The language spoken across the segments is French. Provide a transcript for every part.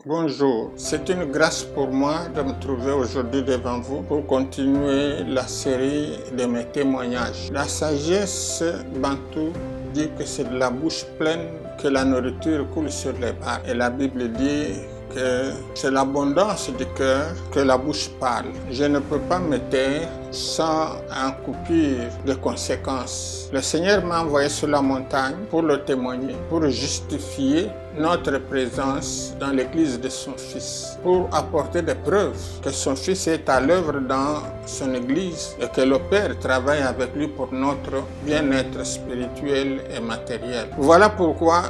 Bonjour, c'est une grâce pour moi de me trouver aujourd'hui devant vous pour continuer la série de mes témoignages. La sagesse bantoue dit que c'est de la bouche pleine que la nourriture coule sur les barres. Et la Bible dit que c'est l'abondance du cœur que la bouche parle. Je ne peux pas me taire sans en coupure de conséquences. Le Seigneur m'a envoyé sur la montagne pour le témoigner, pour justifier notre présence dans l'église de son Fils, pour apporter des preuves que son Fils est à l'œuvre dans son église et que le Père travaille avec lui pour notre bien-être spirituel et matériel. Voilà pourquoi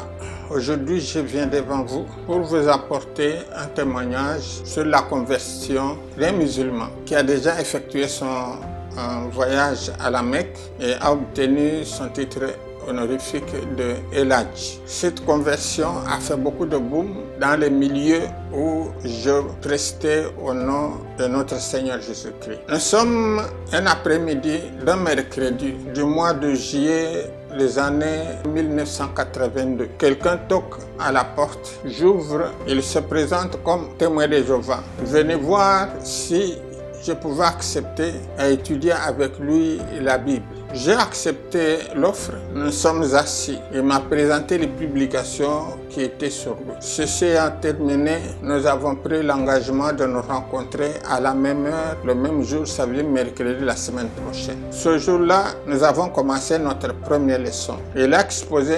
aujourd'hui je viens devant vous pour vous apporter un témoignage sur la conversion d'un musulman qui a déjà effectué son voyage à la Mecque et a obtenu son titre honorifique de El Hadj. Cette conversion a fait beaucoup de boom dans les milieux où je prestais au nom de notre Seigneur Jésus-Christ. Nous sommes un après-midi d'un mercredi du mois de juillet des années 1982. Quelqu'un toque à la porte, j'ouvre, il se présente comme témoin de Jéhovah. Venez voir si je pouvais accepter à étudier avec lui la Bible. J'ai accepté l'offre, nous sommes assis. Il m'a présenté les publications qui étaient sur lui. Ceci ayant terminé, nous avons pris l'engagement de nous rencontrer à la même heure, le même jour, ça veut dire mercredi la semaine prochaine. Ce jour-là, nous avons commencé notre première leçon. Il a exposé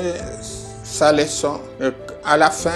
sa leçon. Et à la fin,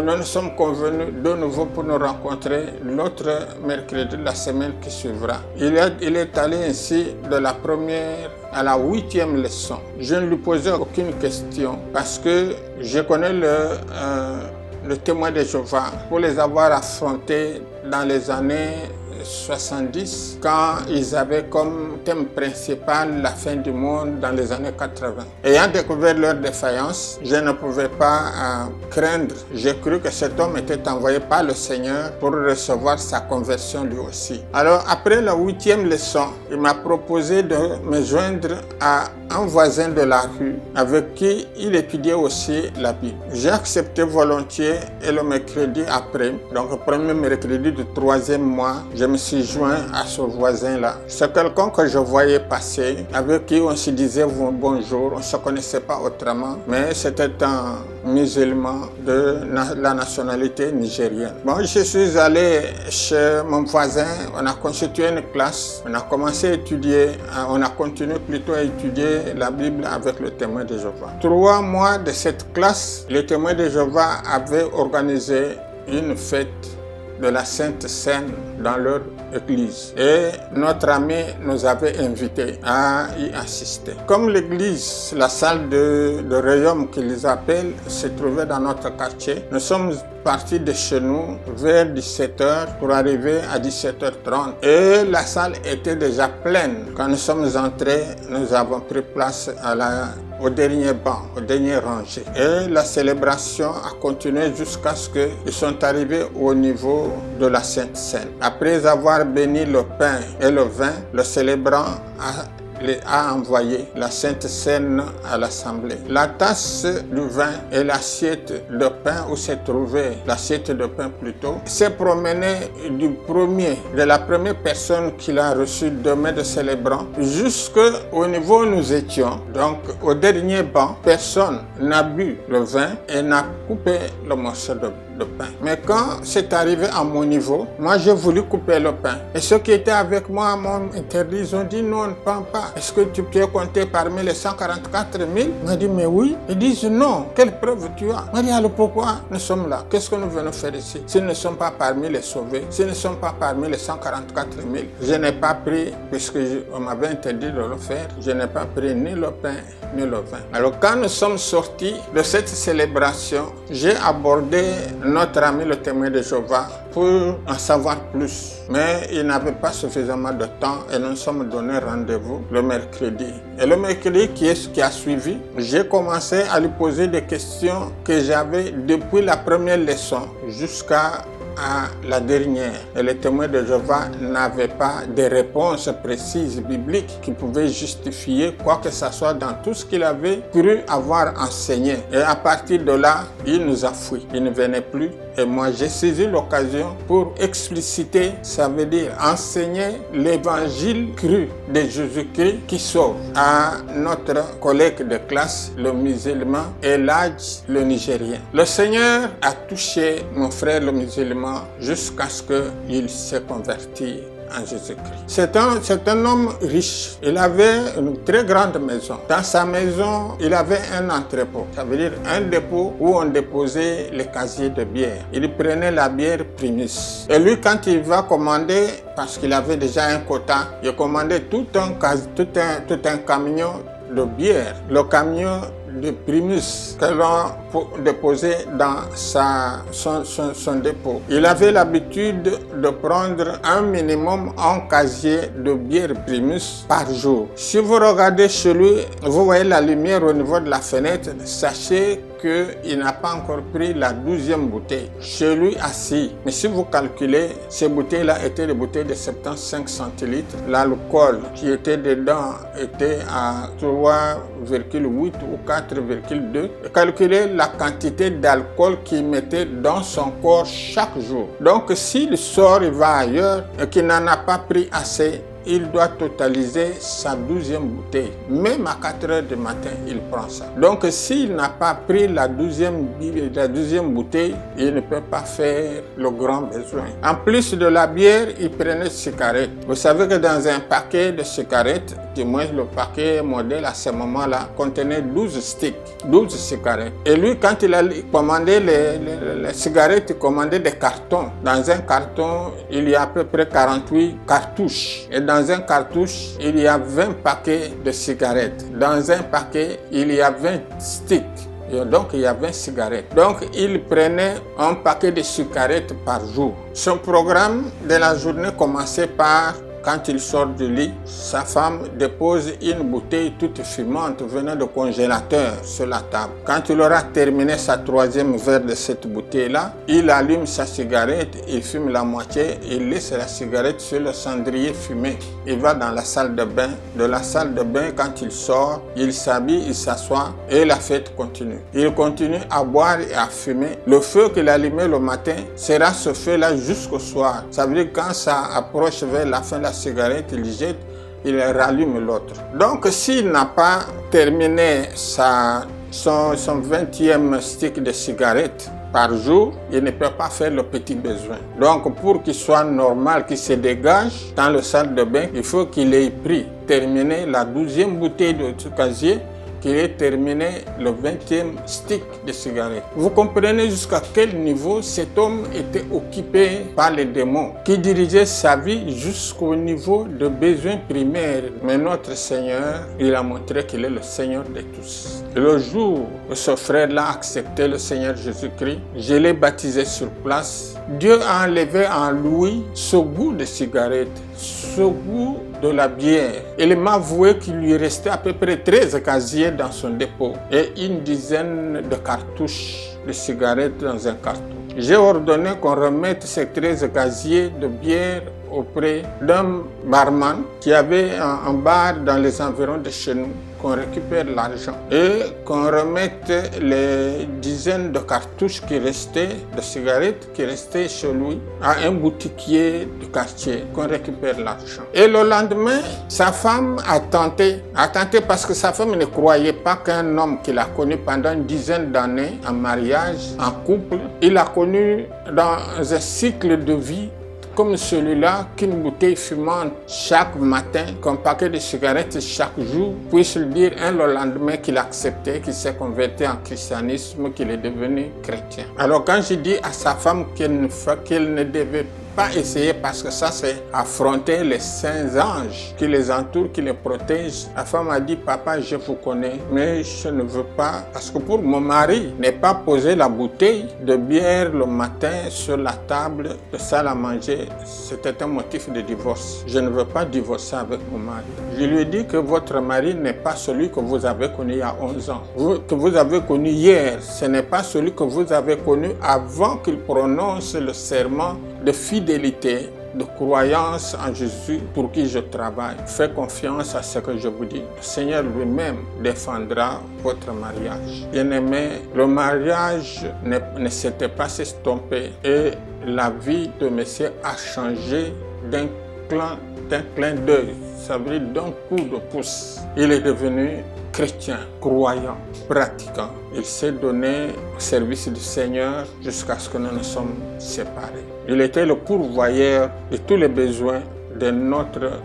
nous nous sommes convenus de nouveau pour nous rencontrer l'autre mercredi de la semaine qui suivra. Il est allé ainsi de la première à la 8e leçon. Je ne lui posais aucune question parce que je connais le témoin de Jéhovah pour les avoir affrontés dans les années 70, quand ils avaient comme thème principal la fin du monde dans les années 80. Ayant découvert leur défaillance, je ne pouvais pas craindre. J'ai cru que cet homme était envoyé par le Seigneur pour recevoir sa conversion lui aussi. Alors, après la 8e leçon, il m'a proposé de me joindre à un voisin de la rue avec qui il étudiait aussi la Bible. J'ai accepté volontiers et le mercredi après, donc le premier mercredi du 3e mois, je me suis joint à ce voisin-là. C'est quelqu'un que je voyais passer, avec qui on se disait bonjour, on ne se connaissait pas autrement, mais c'était un musulman de la nationalité nigérienne. Bon, je suis allé chez mon voisin, on a constitué une classe, on a commencé à étudier, on a continué plutôt à étudier la Bible avec le témoin de Jéhovah. 3 mois de cette classe, le témoin de Jéhovah avait organisé une fête de la Sainte Seine dans leur église. Et notre ami nous avait invités à y assister. Comme l'église, la salle de royaume qu'ils appellent, se trouvait dans notre quartier, nous sommes partis de chez nous vers 17h pour arriver à 17h30. Et la salle était déjà pleine. Quand nous sommes entrés, nous avons pris place au dernier banc, au dernier rangée. Et la célébration a continué jusqu'à ce qu'ils sont arrivés au niveau de la Sainte Seine. Après avoir béni le pain et le vin, le célébrant a envoyé la Sainte Seine à l'assemblée. La tasse du vin et l'assiette de pain où s'est trouvée, l'assiette de pain plutôt, s'est promenée de la première personne qui l'a reçu de main de célébrant jusqu'au niveau où nous étions. Donc au dernier banc, personne n'a bu le vin et n'a coupé le morceau de pain. Mais quand c'est arrivé à mon niveau, moi j'ai voulu couper le pain. Et ceux qui étaient avec moi m'ont interdit, ils ont dit non, on ne prend pas. Est-ce que tu peux compter parmi les 144 000? Il m'a dit mais oui. Ils disent non, quelle preuve tu as? Il m'a dit alors pourquoi nous sommes là? Qu'est-ce que nous venons faire ici? S'ils ne sont pas parmi les sauvés, s'ils ne sont pas parmi les 144 000, je n'ai pas pris, puisque on m'avait interdit de le faire, je n'ai pas pris ni le pain ni le vin. Alors quand nous sommes sortis de cette célébration, j'ai abordé notre ami le témoin de Jéhovah pour en savoir plus. Mais il n'avait pas suffisamment de temps et nous nous sommes donné rendez-vous le mercredi. Et le mercredi qui a suivi, j'ai commencé à lui poser des questions que j'avais depuis la première leçon jusqu'à la dernière. Et les témoins de Jéhovah n'avaient pas de réponses précises bibliques qui pouvaient justifier quoi que ce soit dans tout ce qu'il avait cru avoir enseigné. Et à partir de là, il nous a fui. Il ne venait plus Et moi, j'ai saisi l'occasion pour expliciter, ça veut dire enseigner l'évangile cru de Jésus-Christ qui sauve à notre collègue de classe, le musulman, Eladj, le Nigérien. Le Seigneur a touché mon frère le musulman jusqu'à ce qu'il se convertisse en Jésus-Christ. C'est un homme riche. Il avait une très grande maison. Dans sa maison, il avait un entrepôt. Ça veut dire un dépôt où on déposait les casiers de bière. Il prenait la bière Primus. Et lui, quand il va commander, parce qu'il avait déjà un quota, il commandait tout un camion de bière. Le camion de Primus que l'on déposait dans son dépôt. Il avait l'habitude de prendre un minimum un casier de bière Primus par jour. Si vous regardez chez lui, vous voyez la lumière au niveau de la fenêtre, sachez qu'il n'a pas encore pris la 12e bouteille. Chez lui assis. Mais si vous calculez, ces bouteilles-là étaient des bouteilles de 75 centilitres. L'alcool qui était dedans était à 3,8 ou 4,2. Calculez la quantité d'alcool qu'il mettait dans son corps chaque jour. Donc s'il sort, il va ailleurs et qu'il n'en a pas pris assez, il doit totaliser sa 12e bouteille. Même à 4 heures du matin, il prend ça. Donc, s'il n'a pas pris la 12e bouteille, il ne peut pas faire le grand besoin. En plus de la bière, il prenait des cigarettes. Vous savez que dans un paquet de cigarettes, du moins le paquet modèle à ce moment-là, contenait 12 sticks, 12 cigarettes. Et lui, quand il a commandé les cigarettes, il commandait des cartons. Dans un carton, il y a à peu près 48 cartouches. Et dans un cartouche, il y a 20 paquets de cigarettes. Dans un paquet, il y a 20 sticks. Et donc, il y a 20 cigarettes. Donc, il prenait un paquet de cigarettes par jour. Son programme de la journée commençait par, quand il sort du lit, sa femme dépose une bouteille toute fumante venant de congélateur sur la table. Quand il aura terminé sa 3e verre de cette bouteille-là, il allume sa cigarette, il fume la moitié, il laisse la cigarette sur le cendrier fumé. Il va dans la salle de bain. De la salle de bain, quand il sort, il s'habille, il s'assoit et la fête continue. Il continue à boire et à fumer. Le feu qu'il allumait le matin sera ce feu-là jusqu'au soir. Ça veut dire que quand ça approche vers la fin de la cigarette, il jette, il rallume l'autre. Donc, s'il n'a pas terminé son 20e stick de cigarette par jour, il ne peut pas faire le petit besoin. Donc, pour qu'il soit normal, qu'il se dégage dans le salle de bain, il faut qu'il ait terminé la 12e bouteille de casier, qu'il ait terminé le 20e stick de cigarette. Vous comprenez jusqu'à quel niveau cet homme était occupé par les démons, qui dirigeait sa vie jusqu'au niveau de besoins primaires. Mais notre Seigneur, il a montré qu'il est le Seigneur de tous. Et le jour où ce frère-là a accepté le Seigneur Jésus-Christ, je l'ai baptisé sur place. Dieu a enlevé en lui ce goût de cigarette, ce goût de la bière. Il m'a avoué qu'il lui restait à peu près 13 casiers dans son dépôt et une dizaine de cartouches de cigarettes dans un carton. J'ai ordonné qu'on remette ces 13 casiers de bière auprès d'un barman qui avait un bar dans les environs de chez nous, qu'on récupère l'argent et qu'on remette les dizaines de cartouches qui restaient, de cigarettes qui restaient chez lui, à un boutiquier du quartier, qu'on récupère l'argent. Et le lendemain, sa femme a tenté parce que sa femme ne croyait pas qu'un homme qu'il a connu pendant une dizaine d'années en mariage, en couple, il a connu dans un cycle de vie comme celui-là, qu'une bouteille fumante chaque matin, qu'un paquet de cigarettes chaque jour, puisse lui dire le lendemain qu'il a accepté, qu'il s'est converti en christianisme, qu'il est devenu chrétien. Alors quand je dis à sa femme qu'elle ne devait pas essayer parce que ça c'est affronter les saints anges qui les entourent, qui les protègent. La femme a dit, papa, je vous connais, mais je ne veux pas, parce que pour mon mari, n'est pas poser la bouteille de bière le matin sur la table de salle à manger, c'était un motif de divorce. Je ne veux pas divorcer avec mon mari. Je lui ai dit que votre mari n'est pas celui que vous avez connu il y a 11 ans, que vous avez connu hier. Ce n'est pas celui que vous avez connu avant qu'il prononce le serment de fidélité de croyance en Jésus pour qui je travaille. Faites confiance à ce que je vous dis. Le Seigneur lui-même défendra votre mariage. Bien-aimé, le mariage ne s'était pas estompé et la vie de monsieur a changé d'un clin d'œil, ça veut dire d'un coup de pouce. Il est devenu chrétien, croyant, pratiquant. Il s'est donné au service du Seigneur jusqu'à ce que nous nous sommes séparés. Il était le pourvoyeur de tous les besoins de notre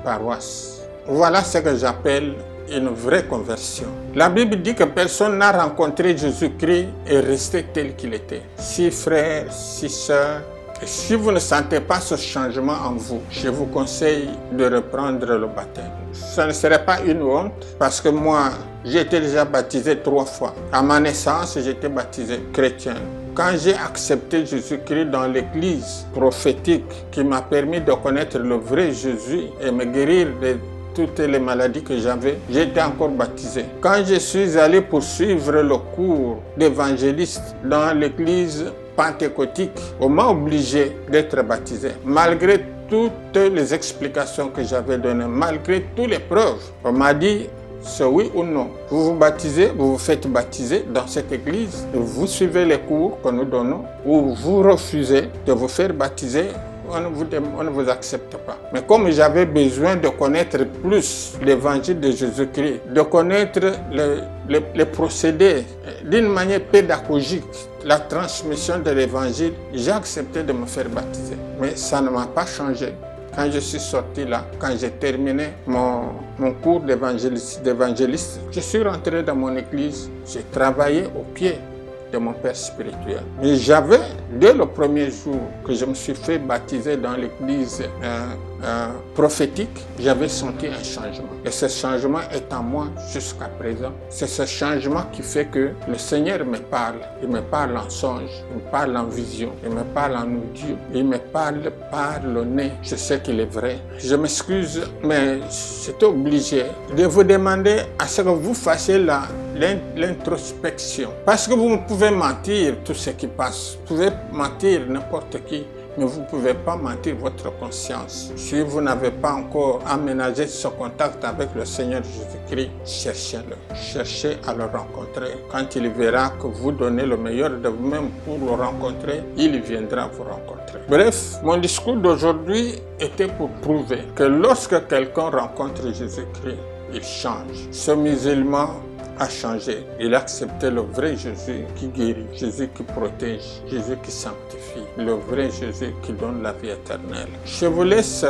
paroisse. Voilà ce que j'appelle une vraie conversion. La Bible dit que personne n'a rencontré Jésus-Christ et resté tel qu'il était. Si frères, si sœurs, et si vous ne sentez pas ce changement en vous, je vous conseille de reprendre le baptême. Ce ne serait pas une honte parce que moi, j'ai été déjà baptisé 3 fois. À ma naissance, j'ai été baptisé chrétien. Quand j'ai accepté Jésus-Christ dans l'église prophétique qui m'a permis de connaître le vrai Jésus et me guérir de toutes les maladies que j'avais, j'ai été encore baptisé. Quand je suis allé poursuivre le cours d'évangéliste dans l'église pentecôtique, on m'a obligé d'être baptisé. Malgré toutes les explications que j'avais données, malgré toutes les preuves, on m'a dit c'est oui ou non. Vous vous baptisez, vous vous faites baptiser dans cette église, vous suivez les cours que nous donnons, ou vous refusez de vous faire baptiser, on ne vous accepte pas. Mais comme j'avais besoin de connaître plus l'évangile de Jésus-Christ, de connaître les procédés d'une manière pédagogique, la transmission de l'évangile, j'ai accepté de me faire baptiser. Mais ça ne m'a pas changé. Quand je suis sorti là, quand j'ai terminé mon cours d'évangéliste, je suis rentré dans mon église, j'ai travaillé au pied de mon père spirituel. Mais j'avais, dès le premier jour que je me suis fait baptiser dans l'église prophétique, j'avais senti un changement. Et ce changement est en moi jusqu'à présent. C'est ce changement qui fait que le Seigneur me parle. Il me parle en songe, il me parle en vision, il me parle en audio, il me parle par le nez. Je sais qu'il est vrai. Je m'excuse, mais j'étais obligé de vous demander à ce que vous fassiez l'introspection. Parce que vous pouvez mentir tout ce qui passe. Vous pouvez mentir n'importe qui. Mais vous ne pouvez pas mentir votre conscience. Si vous n'avez pas encore aménagé ce contact avec le Seigneur Jésus-Christ, cherchez-le. Cherchez à le rencontrer. Quand il verra que vous donnez le meilleur de vous-même pour le rencontrer, il viendra vous rencontrer. Bref, mon discours d'aujourd'hui était pour prouver que lorsque quelqu'un rencontre Jésus-Christ, il change. Ce musulman a changé. Il a accepté le vrai Jésus qui guérit, Jésus qui protège, Jésus qui sanctifie, le vrai Jésus qui donne la vie éternelle. Je vous laisse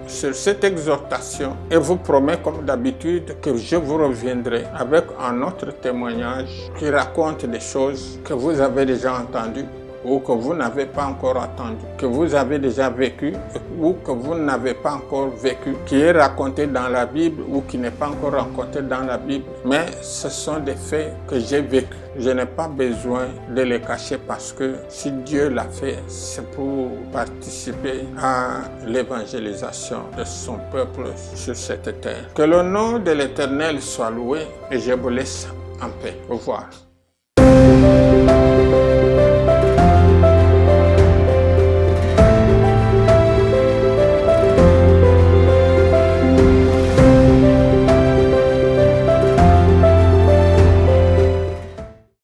sur cette exhortation et vous promets comme d'habitude que je vous reviendrai avec un autre témoignage qui raconte des choses que vous avez déjà entendues ou que vous n'avez pas encore entendu, que vous avez déjà vécu ou que vous n'avez pas encore vécu, qui est raconté dans la Bible ou qui n'est pas encore raconté dans la Bible. Mais ce sont des faits que j'ai vécus. Je n'ai pas besoin de les cacher parce que si Dieu l'a fait, c'est pour participer à l'évangélisation de son peuple sur cette terre. Que le nom de l'Éternel soit loué et je vous laisse en paix. Au revoir.